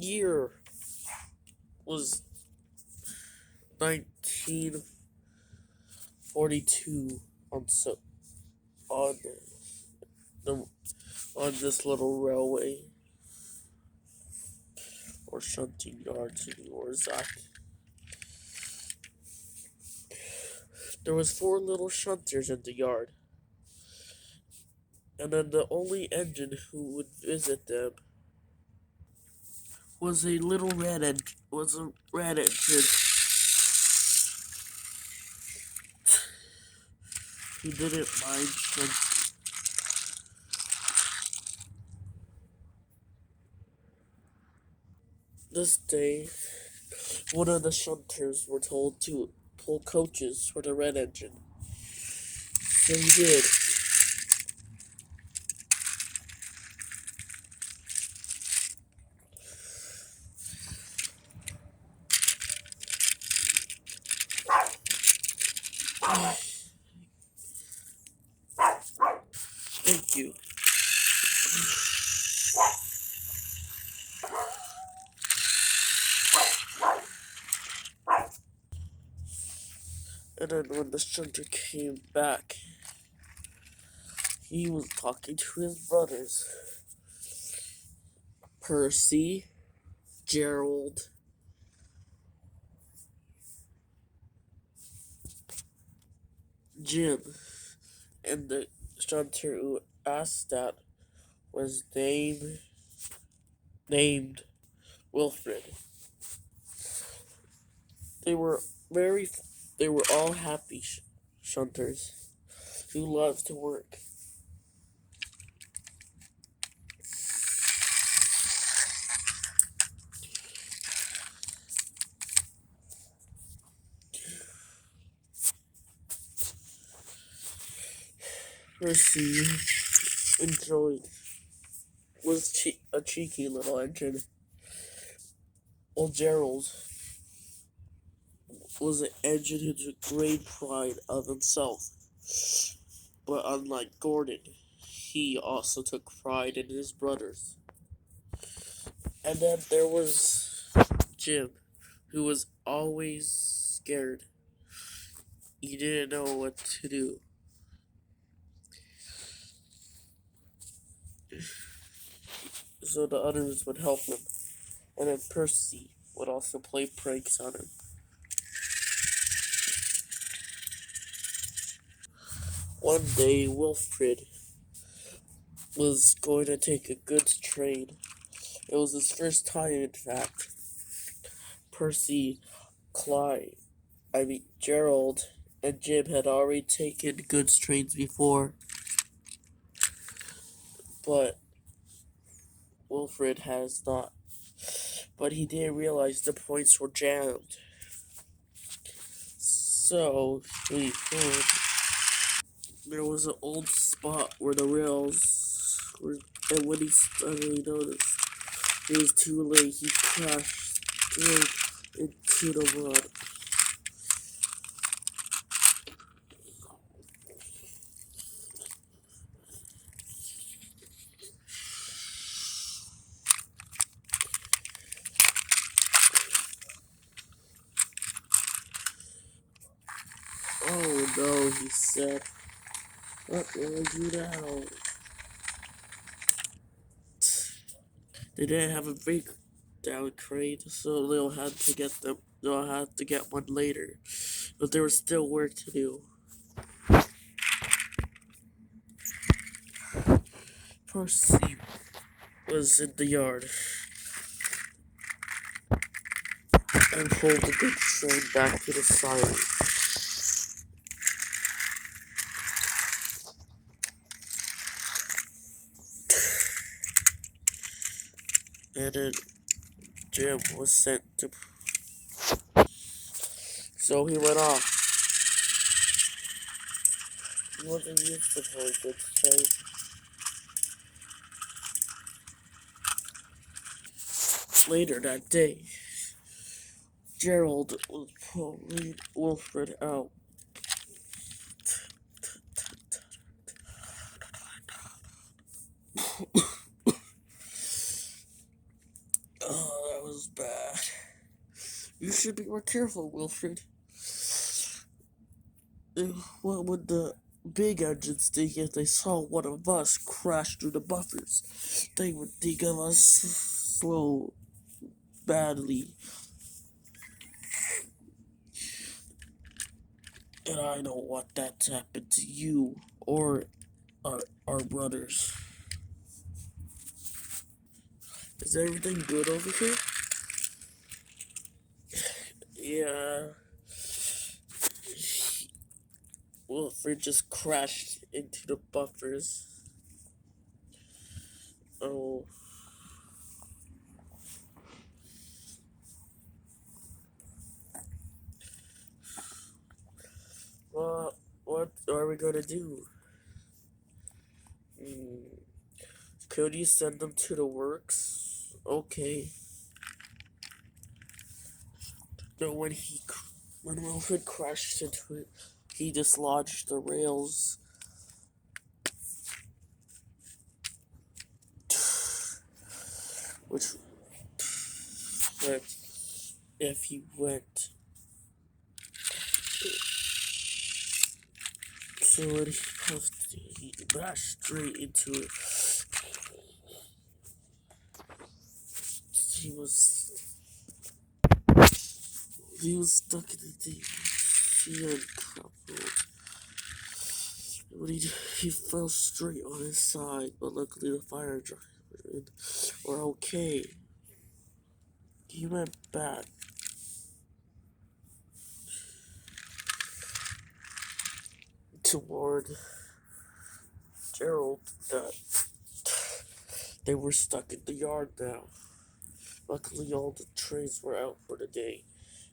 year was 1942 on the on this little railway or shunting yard to be more exact. There was 4 little shunters in the yard, and then the only engine who would visit them was a red engine who didn't mind shunting. This day, one of the shunters were told to pull coaches for the red engine. So he did. Thank you. And then when the shunter came back, he was talking to his brothers, Percy, Gerald, Jim, and the shunter who asked that was named Wilfred. They were all happy shunters who loved to work. Percy was a cheeky little engine, while Gerald was an engine who took great pride of himself. But unlike Gordon, he also took pride in his brothers. And then there was Jim, who was always scared. He didn't know what to do. So the others would help him. And then Percy would also play pranks on him. One day, Wilfred was going to take a goods train. It was his first time, in fact. Gerald and Jim had already taken goods trains before, but Wilfred has not. But he didn't realize the points were jammed. So he found there was an old spot where the rails were, and when he suddenly noticed it was too late, he crashed straight into the mud. Oh no, he said. What will I do now? They didn't have a breakdown crate, so they'll have to get one later. But there was still work to do. Percy was in the yard and pulled the big train back to the side. And then Jim was sent to. So he went off. He wasn't used to pulling goods train. Later that day, Gerald was pulling Wilfred out. Oh, that You should be more careful, Wilfred. What would the big engines think if they saw one of us crash through the buffers? They would think of us slow badly. And I don't want that to happen to you or our brothers. Is everything good over here? Yeah. Wilfred just crashed into the buffers. Oh. Well, what are we gonna do? Hmm. Could you send them to the works? Okay. No, when Wilfred crashed into it, he dislodged the rails. Which meant if he went so when he bashed straight into it. He was stuck in the deep sea and crumpled. When he fell straight on his side, but luckily the fire driver were okay. He went back toward Gerald that they were stuck in the yard now. Luckily all the trains were out for the day,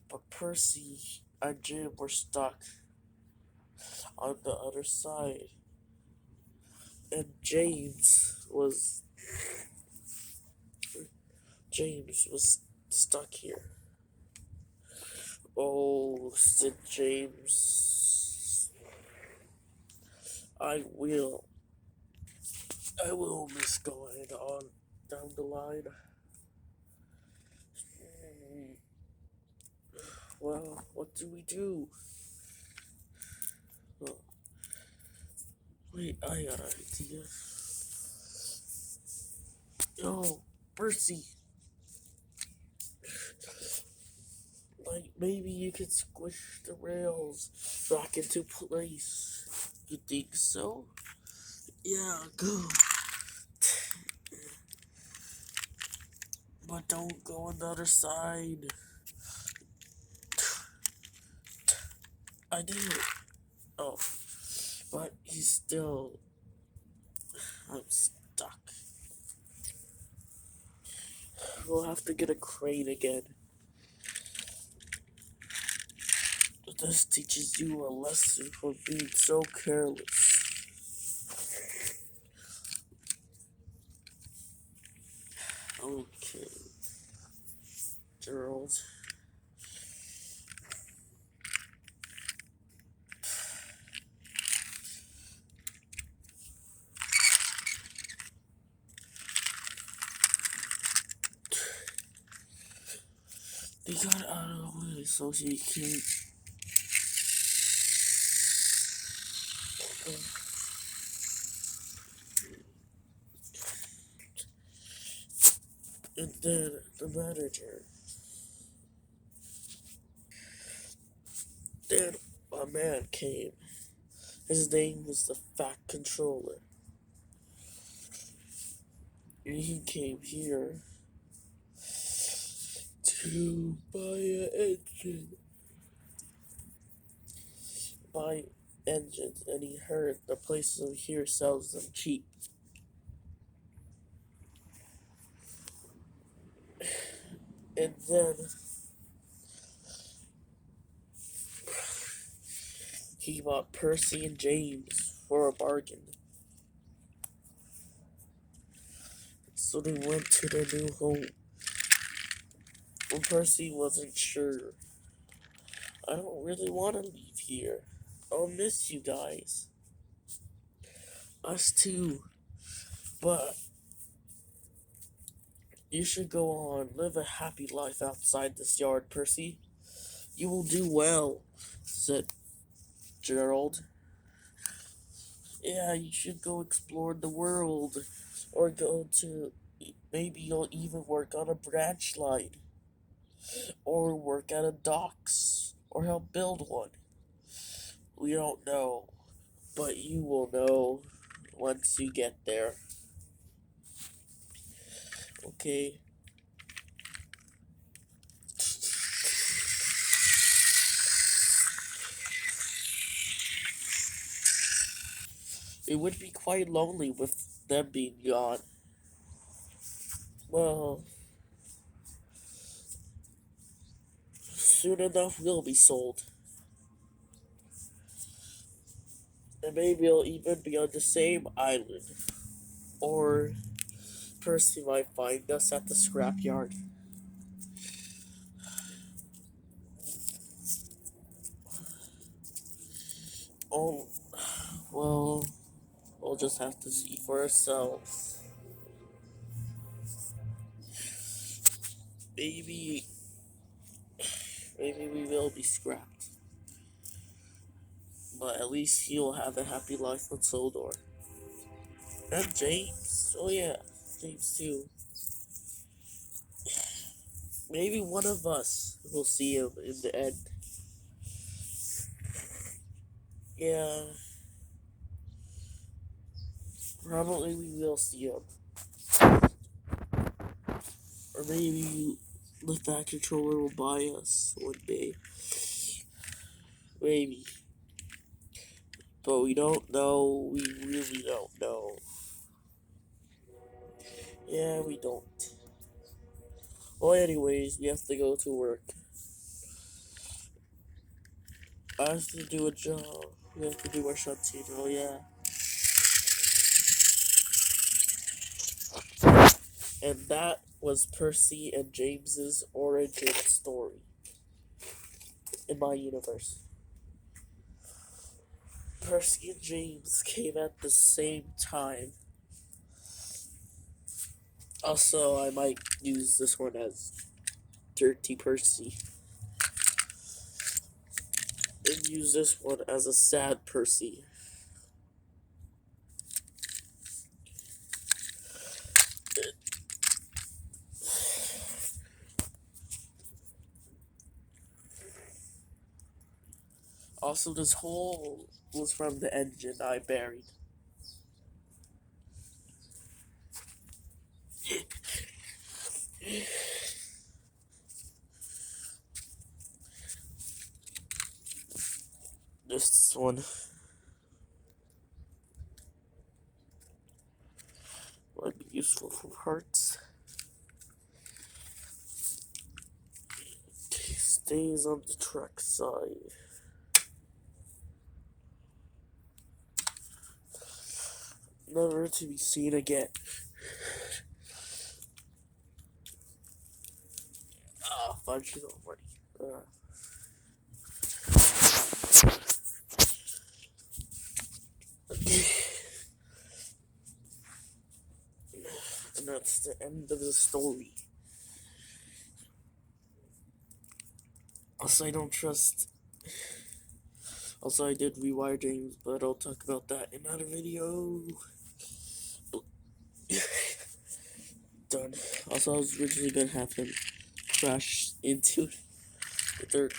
but Percy and Jim were stuck on the other side. And James was stuck here. Oh, said James. I will miss going on down the line. Well, what do we do? Oh, wait, I got an idea. Oh, Percy. Like, maybe you could squish the rails back into place. You think so? Yeah, go. But don't go on the other side. I did. Oh, but he's still. I'm stuck. We'll have to get a crane again. But this teaches you a lesson for being so careless. Okay, Gerald. They got out of the way so he can. And then the manager. Then a man came. His name was the Fat Controller. And he came here to buy engines, and he heard the place over here sells them cheap. And then he bought Percy and James for a bargain. So they went to their new home. When Percy wasn't sure. I don't really want to leave here. I'll miss you guys. Us too. But you should go on, live a happy life outside this yard, Percy. You will do well, said Gerald. Yeah, you should go explore the world, or go to. Maybe you'll even work on a branch line, or work at a docks, or help build one. We don't know, but you will know once you get there. Okay? It would be quite lonely with them being gone. Well, soon enough we'll be sold. And maybe we'll even be on the same island. Or Percy might find us at the scrapyard. Oh, well, we'll just have to see for ourselves. Maybe, maybe we will be scrapped. But at least he'll have a happy life with Soder. And James. Oh yeah, James too. Maybe one of us will see him in the end. Yeah, probably we will see him. Or maybe the Fat Controller will buy us one day. Maybe. But we don't know. We really don't know. Yeah, we don't. Well, anyways, we have to go to work. I have to do a job. We have to do our shunting. Oh, yeah. And that was Percy and James's origin story in my universe. Percy and James came at the same time. Also, I might use this one as Dirty Percy. And use this one as a sad Percy. Also, this hole was from the engine I buried. This one might be useful for parts. Stays on the truck side. Never to be seen again. Ah, fudge it already. And that's the end of the story. Also, I don't trust. Also, I did rewire James, but I'll talk about that in another video. Done. Also, I was originally gonna have him crash into the third.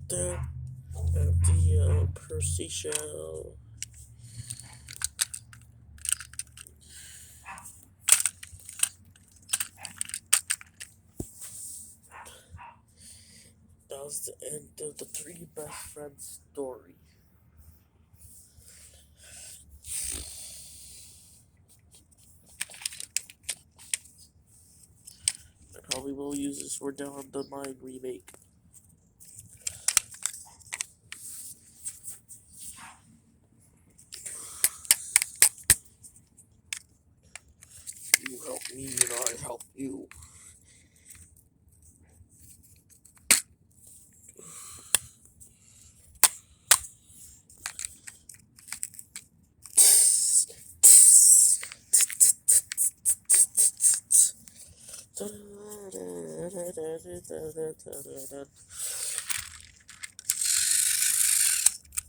Then the Percy shell. That was the end of the three best friends story. And how we will use this for Down the Line remake. You help me and I help you.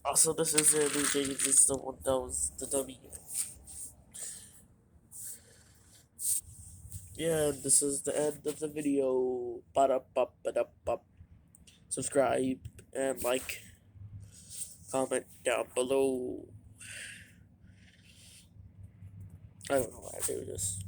Also, this is a new thing, this is the one that was the dummy. Yeah, this is the end of the video. Ba-da-ba-ba-da-ba. Subscribe and like, comment down below. I don't know why I do this.